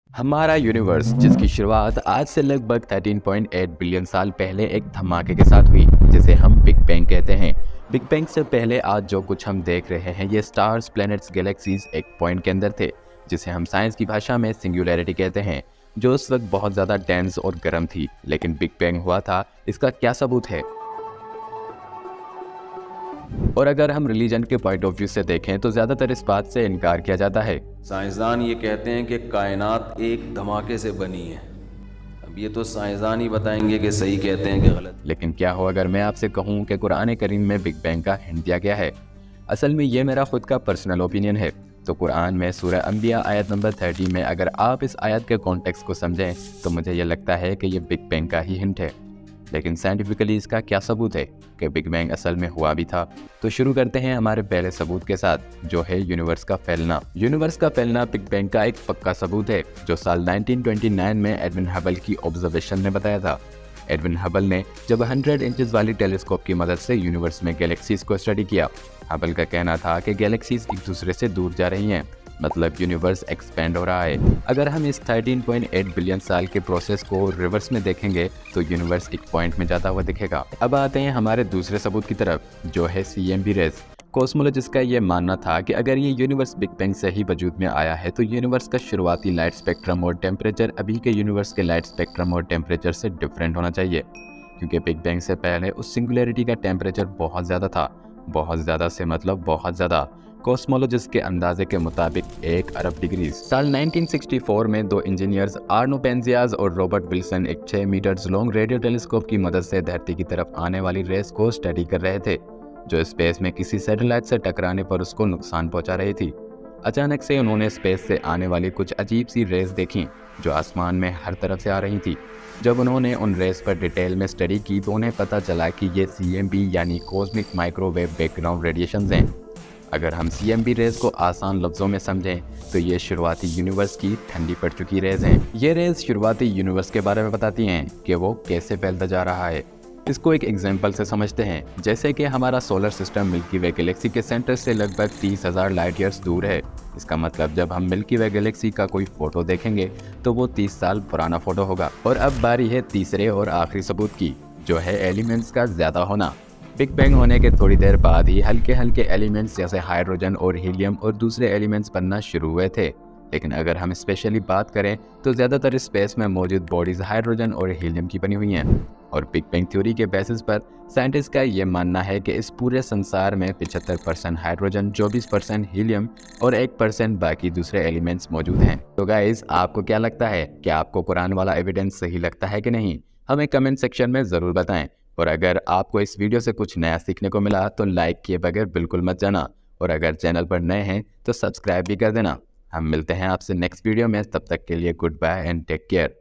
हमारा यूनिवर्स, जिसकी शुरुआत आज से लगभग 13.8 बिलियन साल पहले एक धमाके के साथ हुई, जिसे हम बिग बैंग कहते हैं। बिग बैंग से पहले आज जो कुछ हम देख रहे हैं, ये स्टार्स, प्लैनेट्स, गैलेक्सीज एक पॉइंट के अंदर थे, जिसे हम साइंस की भाषा में सिंगुलैरिटी कहते हैं, जो उस वक्त बहुत ज़्यादा डेंस और गर्म थी। लेकिन बिग बैंग हुआ था, इसका क्या सबूत है? और अगर हम रिलीजन के पॉइंट ऑफ व्यू से देखें तो ज़्यादातर इस बात से इनकार किया जाता है। साइंसदान ये कहते हैं कि कायनात एक धमाके से बनी है। अब ये तो साइंसदान ही बताएंगे कि सही कहते हैं कि गलत। लेकिन क्या हो अगर मैं आपसे कहूं कि कुरान करीम में बिग बैंग का हिंट दिया गया है? असल में ये मेरा खुद का पर्सनल ओपिनियन है। तो कुरान में सूरह अंबिया आयत नंबर 30 में अगर आप इस आयत के कॉन्टेक्स्ट को समझें तो मुझे ये लगता है कि ये बिग बैंग का ही हिंट है। लेकिन साइंटिफिकली इसका क्या सबूत है कि बिग बैंग असल में हुआ भी था? तो शुरू करते हैं हमारे पहले सबूत के साथ, जो है यूनिवर्स का फैलना। यूनिवर्स का फैलना बिग बैंग का एक पक्का सबूत है, जो साल 1929 में एडविन हबल की ऑब्जर्वेशन ने बताया था। एडविन हबल ने जब 100 इंचेस वाली टेलीस्कोप की मदद से यूनिवर्स में गैलेक्सीज को स्टडी किया। हबल का कहना था कि गैलेक्सीज एक दूसरे से दूर जा रही हैं, मतलब यूनिवर्स एक्सपेंड हो रहा है। अगर हम इस 13.8 बिलियन साल के प्रोसेस को रिवर्स में देखेंगे तो यूनिवर्स एक पॉइंट में जाता हुआ दिखेगा। अब आते हैं हमारे दूसरे सबूत की तरफ, जो है CMB रेज। कॉस्मोलॉजिस्ट का यह मानना था कि अगर ये यूनिवर्स बिग बैंग से ही वजूद में आया है तो यूनिवर्स का शुरुआती लाइट स्पेक्ट्रम और टेम्परेचर अभी के यूनिवर्स के लाइट स्पेक्ट्रम और टेम्परेचर से डिफरेंट होना चाहिए, क्योंकि बिग बैंग से पहले उस सिंगुलैरिटी का टेम्परेचर बहुत ज़्यादा था। बहुत ज़्यादा से मतलब बहुत ज़्यादा। कॉस्मोलॉजिस्ट के अंदाजे के मुताबिक 1 अरब डिग्री। साल 1964 में दो इंजीनियर्स आर्नो पेंजियाज और रॉबर्ट विल्सन एक 6 मीटर्स लॉन्ग रेडियो टेलीस्कोप की मदद से धरती की तरफ आने वाली रेस को स्टडी कर रहे थे, जो स्पेस में किसी सैटेलाइट से टकराने पर उसको नुकसान पहुंचा रही थी। अचानक से उन्होंने स्पेस से आने वाली कुछ अजीब सी रेस देखी, जो आसमान में हर तरफ से आ रही थी। जब उन्होंने उन रेस पर डिटेल में स्टडी की तो उन्हें पता चला कि ये CMB यानी कॉस्मिक माइक्रोवेव बैकग्राउंड रेडिएशंस हैं। अगर हम CMB रेज को आसान लफ्ज़ों में समझें तो ये शुरुआती यूनिवर्स की ठंडी पड़ चुकी रेज हैं। ये रेज शुरुआती यूनिवर्स के बारे में बताती हैं कि वो कैसे फैलता जा रहा है। इसको एक एग्जांपल से समझते हैं। जैसे कि हमारा सोलर सिस्टम मिल्की वे गैलेक्सी के सेंटर से लगभग 30,000 लाइट ईयर्स दूर है। इसका मतलब जब हम मिल्की वे गैलेक्सी का कोई फोटो देखेंगे तो वो 30 साल पुराना फोटो होगा। और अब बारी है तीसरे और आखिरी सबूत की, जो है एलिमेंट्स का ज़्यादा होना। बिग बैंग होने के थोड़ी देर बाद ही हल्के हल्के एलिमेंट्स जैसे हाइड्रोजन और हीलियम और दूसरे एलिमेंट्स बनना शुरू हुए थे। लेकिन अगर हम स्पेशली बात करें तो ज़्यादातर स्पेस में मौजूद बॉडीज़ हाइड्रोजन और हीलियम की बनी हुई हैं। और बिग बैंग थ्योरी के बेसिस पर साइंटिस्ट का ये मानना है कि इस पूरे संसार में 75% हाइड्रोजन, 24% हीलियम और 1% बाकी दूसरे एलिमेंट्स मौजूद हैं। तो गाइज, आपको क्या लगता है? क्या आपको कुरान वाला एविडेंस सही लगता है कि नहीं? हमें कमेंट सेक्शन में ज़रूर बताएं। और अगर आपको इस वीडियो से कुछ नया सीखने को मिला तो लाइक किए बगैर बिल्कुल मत जाना। और अगर चैनल पर नए हैं तो सब्सक्राइब भी कर देना। हम मिलते हैं आपसे नेक्स्ट वीडियो में। तब तक के लिए goodbye and take care.